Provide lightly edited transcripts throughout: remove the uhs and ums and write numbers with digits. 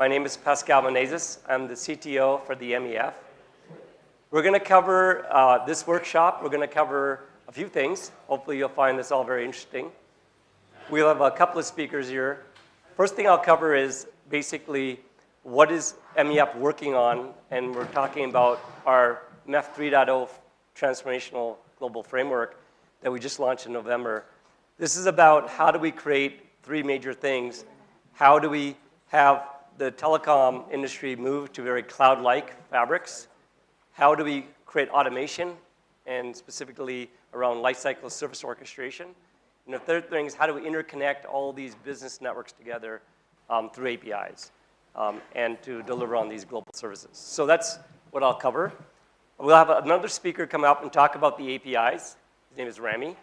My name is Pascal Menezes. I'm the CTO for the MEF. We're going to cover this workshop. We're going to cover a few things. Hopefully, you'll find this all very interesting. We'll have a couple of speakers here. First thing I'll cover is basically what is MEF working on, and we're talking about our MEF 3.0 Transformational Global Framework that we just launched in November. This is about how do we create three major things. How do we have the telecom industry move to very cloud-like fabrics? How do we create automation, and specifically around lifecycle service orchestration? And the third thing is how do we interconnect all these business networks together through APIs and to deliver on these global services. So that's what I'll cover. We'll have another speaker come up and talk about the APIs. His name is Rami.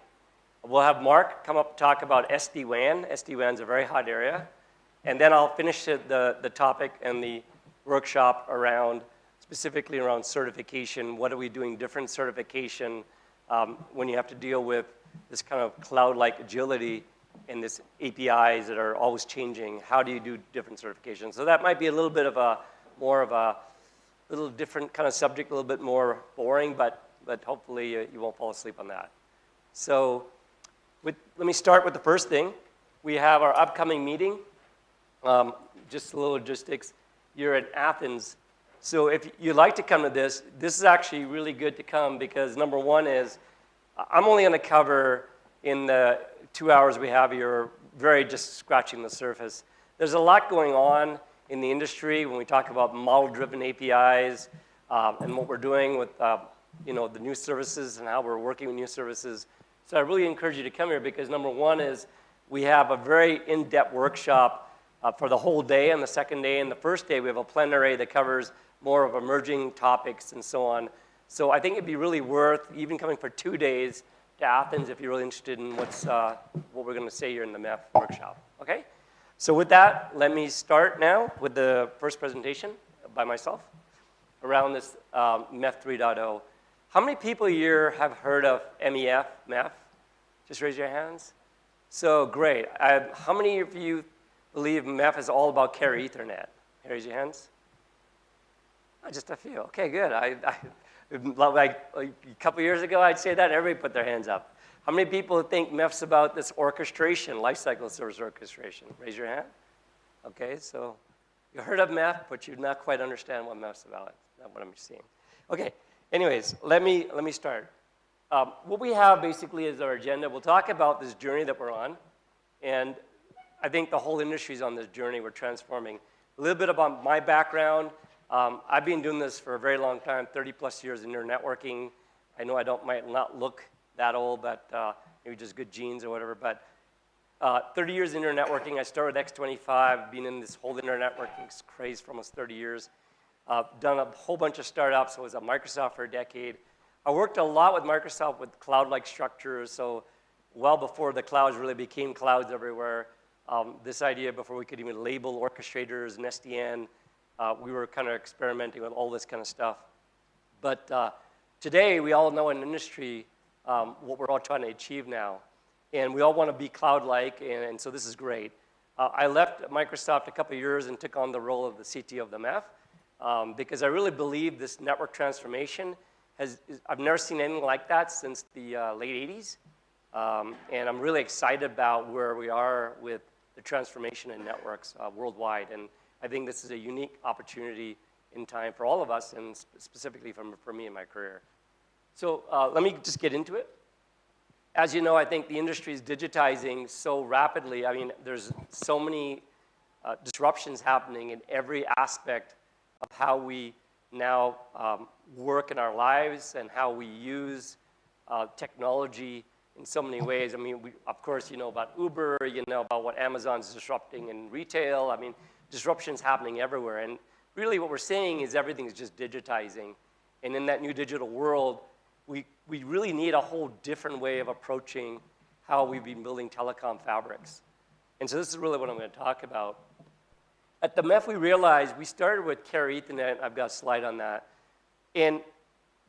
We'll have Mark come up and talk about SD-WAN. SD-WAN is a very hot area. And then I'll finish the topic and the workshop around, specifically around certification. What are we doing different certification when you have to deal with this kind of cloud-like agility and this APIs that are always changing? How do you do different certifications? So that might be a little bit of a, more of a little different kind of subject, a little bit more boring, but hopefully you won't fall asleep on that. So let me start with the first thing. We have our upcoming meeting. Just a little logistics. You're in Athens. So if you'd like to come to this is actually really good to come because number one is I'm only going to cover in the 2 hours we have here, very just scratching the surface. There's a lot going on in the industry when we talk about model-driven APIs and what we're doing with the new services and how we're working with new services. So I really encourage you to come here because number one is we have a very in-depth workshop for the whole day on the second day. And the first day, we have a plenary that covers more of emerging topics and so on. So I think it'd be really worth even coming for 2 days to Athens if you're really interested in what we're going to say here in the MEF workshop. Okay? So with that, let me start now with the first presentation by myself around this MEF 3.0. How many people here have heard of MEF? Just raise your hands. So great. How many of you believe MEF is all about carrier Ethernet? Raise your hands. Just a few. Okay, good. Like a couple years ago, I'd say that. Everybody put their hands up. How many people think MEF's about this orchestration, lifecycle service orchestration? Raise your hand. Okay, so you heard of MEF, but you not quite understand what MEF's about. That's what I'm seeing. Okay, anyways, let me start. What we have basically is our agenda. We'll talk about this journey that we're on, and I think the whole industry is on this journey we're transforming. A little bit about my background. I've been doing this for a very long time, 30-plus years in internet networking. I know might not look that old, but maybe just good genes or whatever. But 30 years in internet networking. I started X25, been in this whole internet networking craze for almost 30 years. Done a whole bunch of startups. I was at Microsoft for a decade. I worked a lot with Microsoft with cloud-like structures, so well before the clouds really became clouds everywhere. This idea before we could even label orchestrators and SDN, we were kind of experimenting with all this kind of stuff. But today, we all know in the industry what we're all trying to achieve now. And we all want to be cloud-like, and so this is great. I left Microsoft a couple of years and took on the role of the CTO of the MEF because I really believe this network transformation I've never seen anything like that since the late 80s. And I'm really excited about where we are with the transformation in networks worldwide. And I think this is a unique opportunity in time for all of us, and specifically for me in my career. So let me just get into it. As you know, I think the industry is digitizing so rapidly. I mean, there's so many disruptions happening in every aspect of how we now work in our lives and how we use technology in so many ways. I mean, of course, you know about Uber, you know about what Amazon's disrupting in retail. I mean, disruption's happening everywhere. And really what we're seeing is everything's just digitizing. And in that new digital world, we really need a whole different way of approaching how we've been building telecom fabrics. And so this is really what I'm going to talk about. At the MEF, we realized we started with carrier Ethernet. I've got a slide on that. And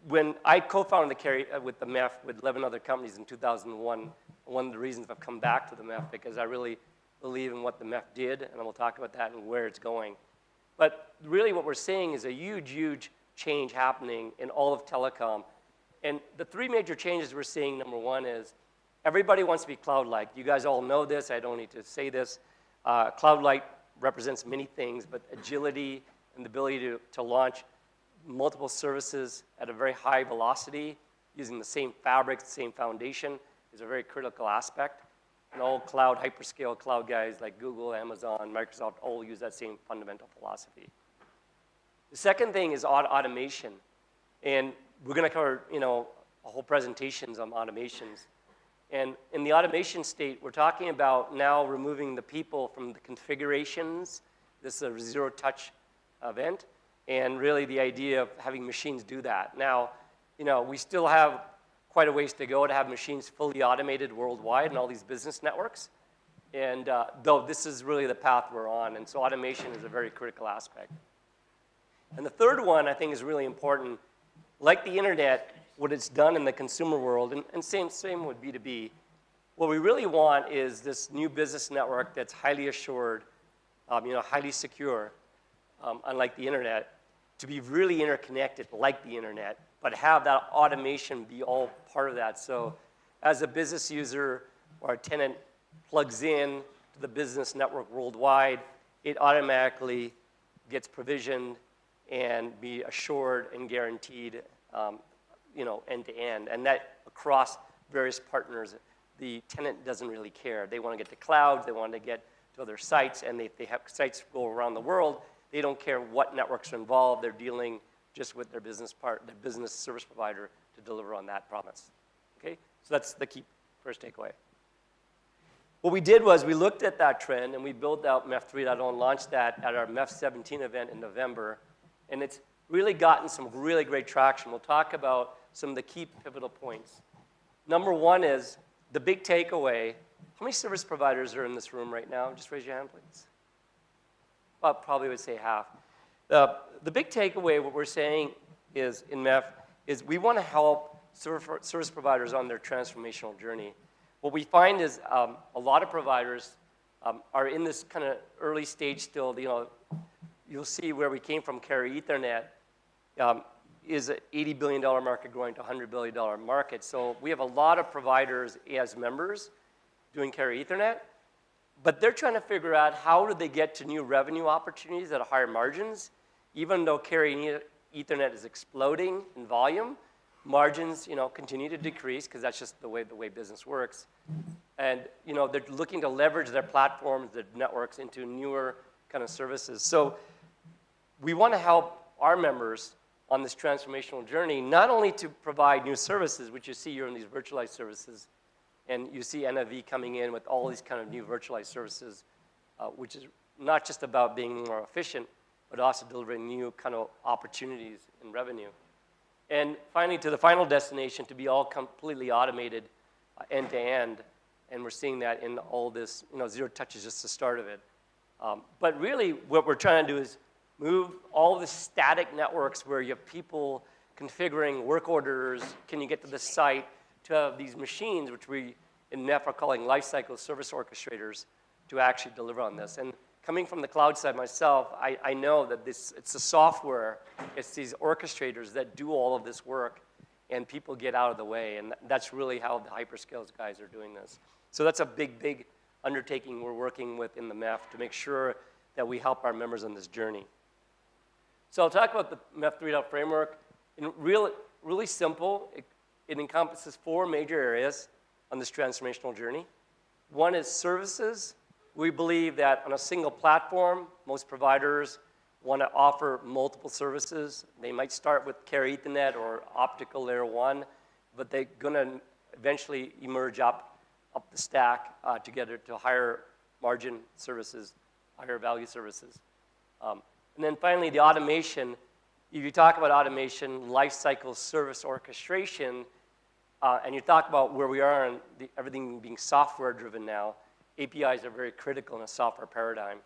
when I co-founded with the MEF with 11 other companies in 2001, one of the reasons I've come back to the MEF because I really believe in what the MEF did, and we'll talk about that and where it's going. But really what we're seeing is a huge, huge change happening in all of telecom. And the three major changes we're seeing, number one is everybody wants to be cloud-like. You guys all know this. I don't need to say this. Cloud-like represents many things, but agility and the ability to launch multiple services at a very high velocity using the same fabric, the same foundation is a very critical aspect. And all cloud, hyperscale cloud guys like Google, Amazon, Microsoft all use that same fundamental philosophy. The second thing is automation. And we're going to cover, a whole presentations on automations. And in the automation state, we're talking about now removing the people from the configurations. This is a zero-touch event. And really the idea of having machines do that. Now, we still have quite a ways to go to have machines fully automated worldwide in all these business networks. And though this is really the path we're on. And so automation is a very critical aspect. And the third one I think is really important. Like the internet, what it's done in the consumer world, and same with B2B, what we really want is this new business network that's highly assured, highly secure, unlike the internet, to be really interconnected like the internet, but have that automation be all part of that. So as a business user or a tenant plugs in to the business network worldwide, it automatically gets provisioned and be assured and guaranteed, end to end. And that across various partners, the tenant doesn't really care. They want to get to clouds, they want to get to other sites, and they have sites go around the world. They don't care what networks are involved. They're dealing just with their business service provider to deliver on that promise. Okay? So that's the key first takeaway. What we did was we looked at that trend and we built out MEF 3.0 and launched that at our MEF 17 event in November. And it's really gotten some really great traction. We'll talk about some of the key pivotal points. Number one is the big takeaway. How many service providers are in this room right now? Just raise your hand, please. Well, probably would say half. The big takeaway, what we're saying is in MEF, is we want to help service providers on their transformational journey. What we find is a lot of providers are in this kind of early stage still. You'll see where we came from, Carrier Ethernet, is an $80 billion market growing to a $100 billion market. So we have a lot of providers as members doing Carrier Ethernet, but they're trying to figure out how do they get to new revenue opportunities at higher margins. Even though Carrier Ethernet is exploding in volume, margins continue to decrease because that's just the way business works. And they're looking to leverage their platforms, their networks into newer kind of services. So we want to help our members on this transformational journey, not only to provide new services, which you see here in these virtualized services, and you see NFV coming in with all these kind of new virtualized services, which is not just about being more efficient, but also delivering new kind of opportunities in revenue. And finally, to the final destination, to be all completely automated end to end, and we're seeing that in all this, zero touch is just the start of it. But really, what we're trying to do is move all the static networks where you have people configuring work orders, can you get to the site, to have these machines, which we in MEF are calling lifecycle service orchestrators, to actually deliver on this. And coming from the cloud side myself, I know that it's the software, it's these orchestrators that do all of this work, and people get out of the way. And that's really how the hyperscales guys are doing this. So that's a big, big undertaking we're working with in the MEF to make sure that we help our members on this journey. So I'll talk about the MEF 3.0 framework. Really simple. It encompasses 4 major areas on this transformational journey. One is services. We believe that on a single platform, most providers want to offer multiple services. They might start with Carrier Ethernet or optical layer 1, but they're going to eventually emerge up the stack to get it to higher margin services, higher value services. And then finally, the automation. If you talk about automation, lifecycle service orchestration, and you talk about where we are and everything being software-driven now, APIs are very critical in a software paradigm.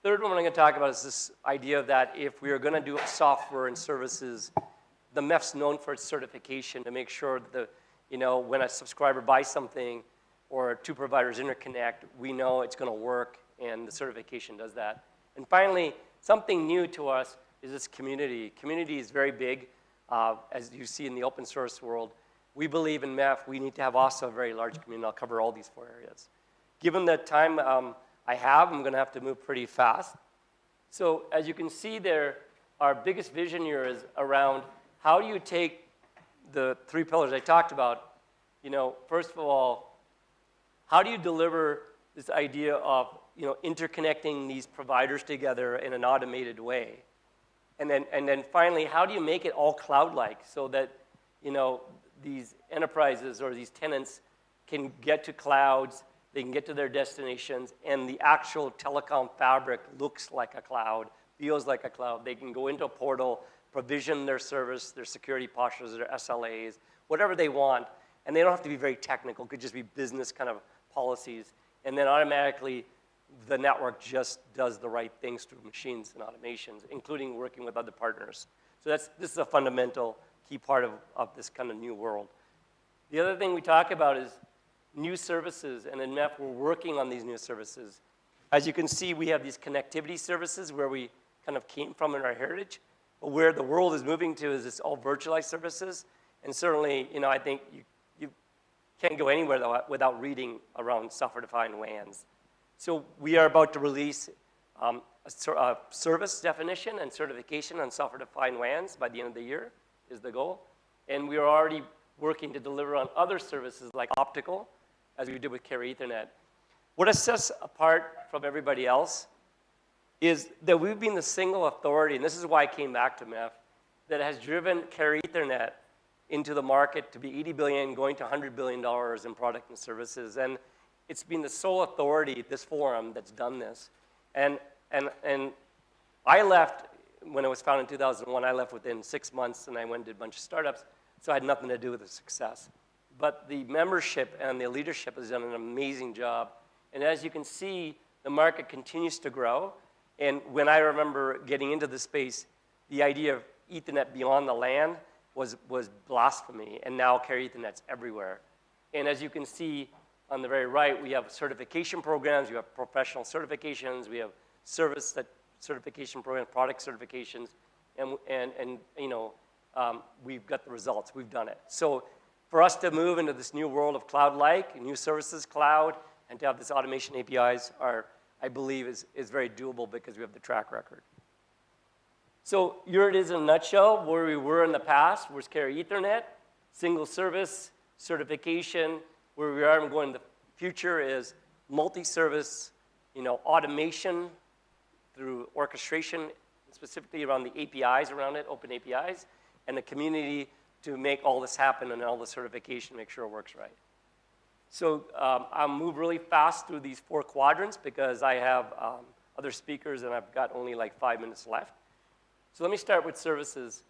Third one I'm going to talk about is this idea that if we are going to do software and services, the MEF's known for its certification to make sure that when a subscriber buys something or 2 providers interconnect, we know it's going to work, and the certification does that. And finally, something new to us is this community. Community is very big, as you see in the open source world. We believe in MEF, we need to have also a very large community. I'll cover all these 4 areas. Given the time I have, I'm going to have to move pretty fast. So as you can see there, our biggest vision here is around how do you take the 3 pillars I talked about. You know, first of all, how do you deliver this idea of, you know, interconnecting these providers together in an automated way? And then finally, how do you make it all cloud-like so that, you know, these enterprises or these tenants can get to clouds, they can get to their destinations, and the actual telecom fabric looks like a cloud, feels like a cloud. They can go into a portal, provision their service, their security postures, their SLAs, whatever they want, and they don't have to be very technical. It could just be business kind of policies, and then automatically the network just does the right things through machines and automations, including working with other partners. So this is a fundamental key part of this kind of new world. The other thing we talk about is new services, and in MEF, we're working on these new services. As you can see, we have these connectivity services where we kind of came from in our heritage, but where the world is moving to is this all virtualized services, and certainly, you know, I think you can't go anywhere without reading around software-defined WANs. So we are about to release a service definition and certification on software-defined WANs by the end of the year is the goal. And we are already working to deliver on other services like optical, as we did with Carrier Ethernet. What sets us apart from everybody else is that we've been the single authority, and this is why I came back to MEF, that has driven Carrier Ethernet into the market to be $80 billion, going to $100 billion in product and services. And it's been the sole authority, this forum, that's done this. And I left, when it was founded in 2001, I left within 6 months, and I went and did a bunch of startups, so I had nothing to do with the success. But the membership and the leadership has done an amazing job. And as you can see, the market continues to grow. And when I remember getting into the space, the idea of Ethernet beyond the LAN was blasphemy, and now Carrier Ethernet's everywhere. And as you can see on the very right, we have certification programs, we have professional certifications, we have service certification programs, product certifications, and you know, we've got the results, we've done it. So for us to move into this new world of cloud-like, new services cloud, and to have this automation APIs I believe is very doable because we have the track record. So here it is in a nutshell, where we were in the past was Carrier Ethernet, single service, certification. Where we are going in the future is multi-service, you know, automation through orchestration, specifically around the APIs around it, open APIs, and the community to make all this happen and all the certification, make sure it works right. So I'll move really fast through these 4 quadrants because I have other speakers and I've got only like 5 minutes left. So let me start with services.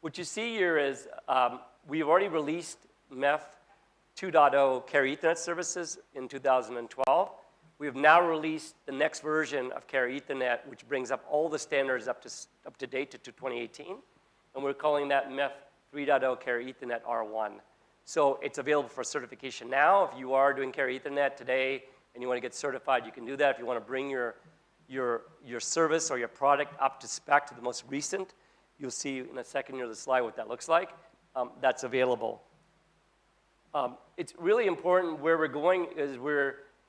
What you see here is we've already released MEF 2.0 Carrier Ethernet services in 2012. We have now released the next version of Carrier Ethernet, which brings up all the standards up to date to 2018. And we're calling that MEF 3.0 Carrier Ethernet R1. So it's available for certification now. If you are doing Carrier Ethernet today and you want to get certified, you can do that. If you want to bring your service or your product up to spec to the most recent, you'll see in a second here the slide what that looks like. That's available. It's really important where we're going is we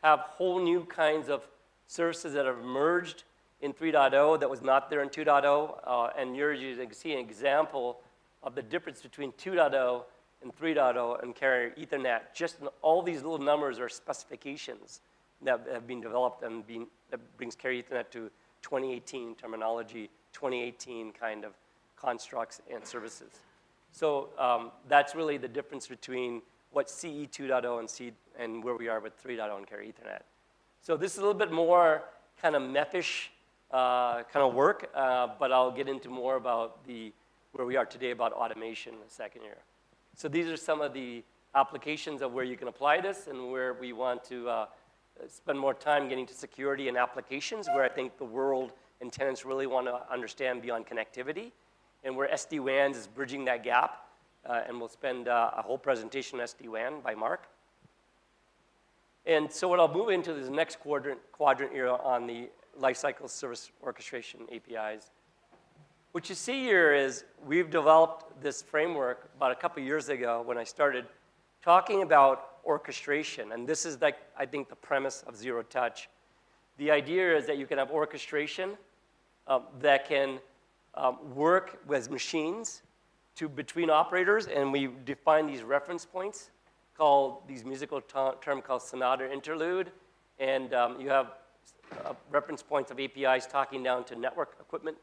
have whole new kinds of services that have emerged in 3.0 that was not there in 2.0. And here you can see an example of the difference between 2.0 and 3.0 and Carrier Ethernet. Just all these little numbers are specifications that have been developed and that brings Carrier Ethernet to 2018 terminology, 2018 kind of constructs and services. So that's really the difference between what CE 2.0 and where we are with 3.0 and Carrier Ethernet. So this is a little bit more kind of MEF-ish kind of work, but I'll get into more about where we are today about automation in a second here. So these are some of the applications of where you can apply this and where we want to spend more time getting to security and applications, where I think the world and tenants really want to understand beyond connectivity, and where SD-WANs is bridging that gap. And we'll spend a whole presentation on SD-WAN by Mark. And so what I'll move into is the next quadrant here on the lifecycle service orchestration APIs. What you see here is we've developed this framework about a couple years ago when I started talking about orchestration. And this is like, I think, the premise of Zero Touch. The idea is that you can have orchestration that can work with machines between operators, and we define these reference points called, these musical term called sonata interlude, and you have reference points of APIs talking down to network equipment,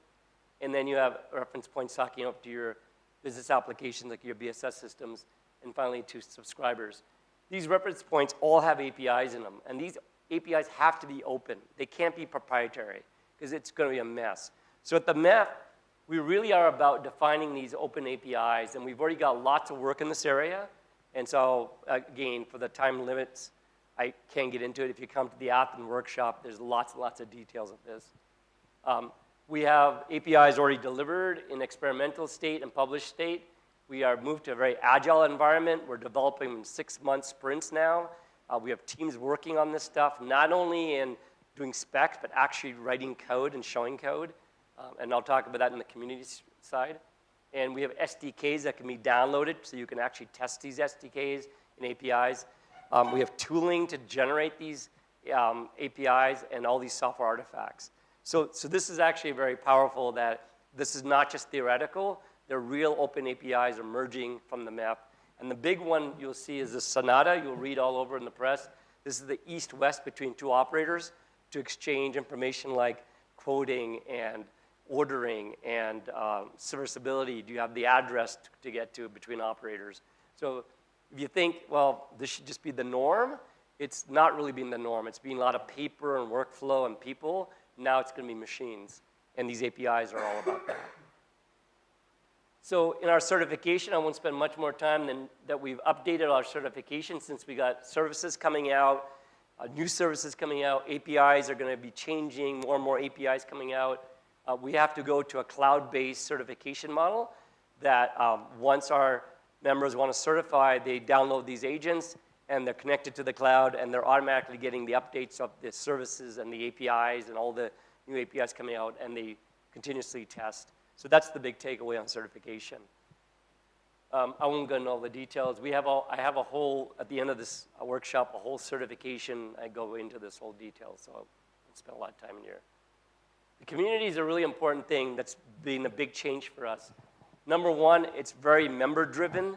and then you have reference points talking up to your business applications like your BSS systems, and finally to subscribers. These reference points all have APIs in them, and these APIs have to be open. They can't be proprietary, because it's going to be a mess. So at the MEF, we really are about defining these open APIs, and we've already got lots of work in this area. And so, again, for the time limits, I can't get into it. If you come to the Athens workshop, there's lots and lots of details of this. We have APIs already delivered in experimental state and published state. We are moved to a very agile environment. We're developing in 6-month sprints now. We have teams working on this stuff, not only in doing specs, but actually writing code and showing code. And I'll talk about that in the community side. And we have SDKs that can be downloaded, so you can actually test these SDKs and APIs. We have tooling to generate these APIs and all these software artifacts. So this is actually very powerful that this is not just theoretical. They're real open APIs emerging from the MEF. And the big one you'll see is the Sonata. You'll read all over in the press. This is the east-west between two operators to exchange information like quoting and ordering and serviceability. Do you have the address to get to between operators? So if you think, well, this should just be the norm, it's not really being the norm. It's been a lot of paper and workflow and people. Now it's going to be machines. And these APIs are all about that. So in our certification, I won't spend much more time than that. We've updated our certification since we got services coming out, new services coming out. APIs are going to be changing, more and more APIs coming out. We have to go to a cloud-based certification model that once our members want to certify, they download these agents, and they're connected to the cloud, and they're automatically getting the updates of the services and the APIs and all the new APIs coming out, and they continuously test. So that's the big takeaway on certification. I won't go into all the details. I have a whole, at the end of this workshop, a whole certification. I go into this whole detail, so I'll spend a lot of time in here. The community is a really important thing that's been a big change for us. Number one, it's very member-driven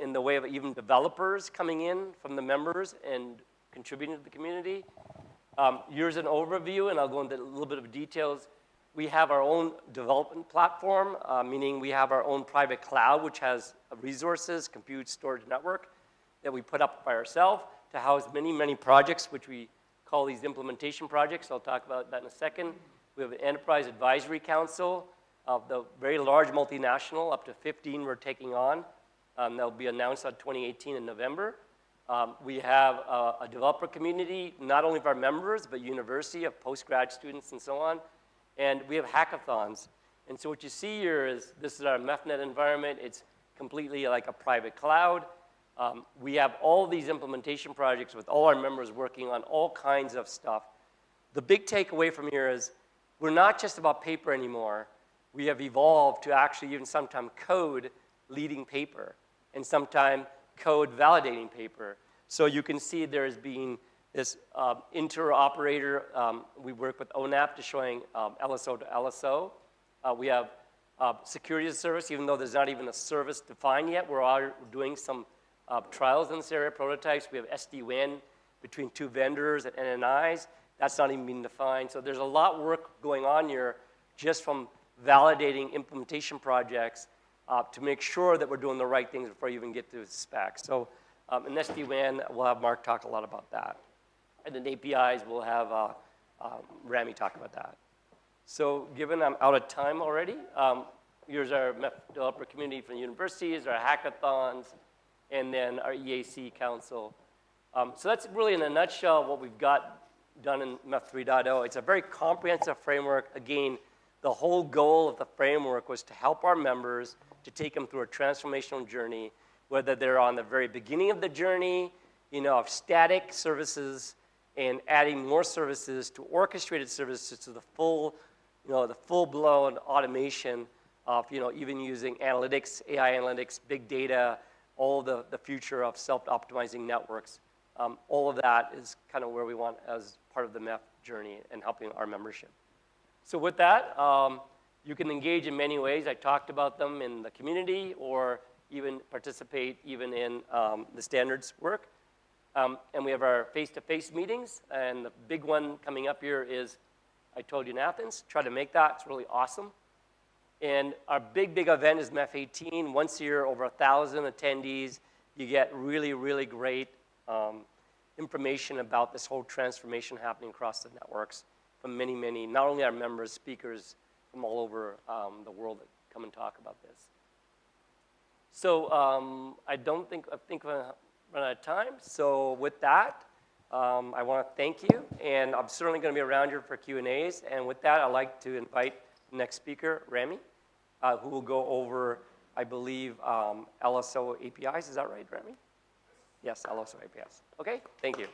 in the way of even developers coming in from the members and contributing to the community. Here's an overview, and I'll go into a little bit of details. We have our own development platform, meaning we have our own private cloud, which has resources, compute, storage, network, that we put up by ourselves to house many, many projects, which we call these implementation projects. I'll talk about that in a second. We have an enterprise advisory council of the very large multinational, up to 15 we're taking on. They'll be announced on 2018 in November. We have a developer community, not only of our members, but university of postgrad students and so on. And we have hackathons. And so what you see here is this is our MEFnet environment. It's completely like a private cloud. We have all these implementation projects with all our members working on all kinds of stuff. The big takeaway from here is we're not just about paper anymore. We have evolved to actually even sometimes code leading paper and sometimes code validating paper. So you can see there's been this interoperator. We work with ONAP to showing LSO to LSO. We have security as a service, even though there's not even a service defined yet. We're all doing some trials in this area, prototypes. We have SD-WAN between two vendors and NNIs. That's not even been defined. So there's a lot of work going on here just from validating implementation projects to make sure that we're doing the right things before you even get to the specs. So in SD-WAN, we'll have Mark talk a lot about that. And then APIs, we'll have Rami talk about that. So given I'm out of time already, here's our MEF Developer Community from universities, our hackathons, and then our EAC Council. So that's really in a nutshell what we've got done in MEF 3.0. It's a very comprehensive framework. Again, the whole goal of the framework was to help our members to take them through a transformational journey, whether they're on the very beginning of the journey, of static services, and adding more services to orchestrated services to the full, the full-blown automation of, even using analytics, AI analytics, big data, all the future of self-optimizing networks. All of that is kind of where we want as part of the MEF journey and helping our membership. So with that, you can engage in many ways. I talked about them in the community or even participate even in the standards work. And we have our face-to-face meetings. And the big one coming up here is, I told you in Athens, try to make that. It's really awesome. And our big event is MEF 18. Once a year, over 1,000 attendees. You get really, really great information about this whole transformation happening across the networks from many, not only our members, speakers from all over the world that come and talk about this. So I think we're run out of time. So with that, I want to thank you. And I'm certainly going to be around here for Q&As. And with that, I'd like to invite the next speaker, Rami, who will go over, I believe, LSO APIs. Is that right, Rami? Yes, LSO APIs. OK, thank you.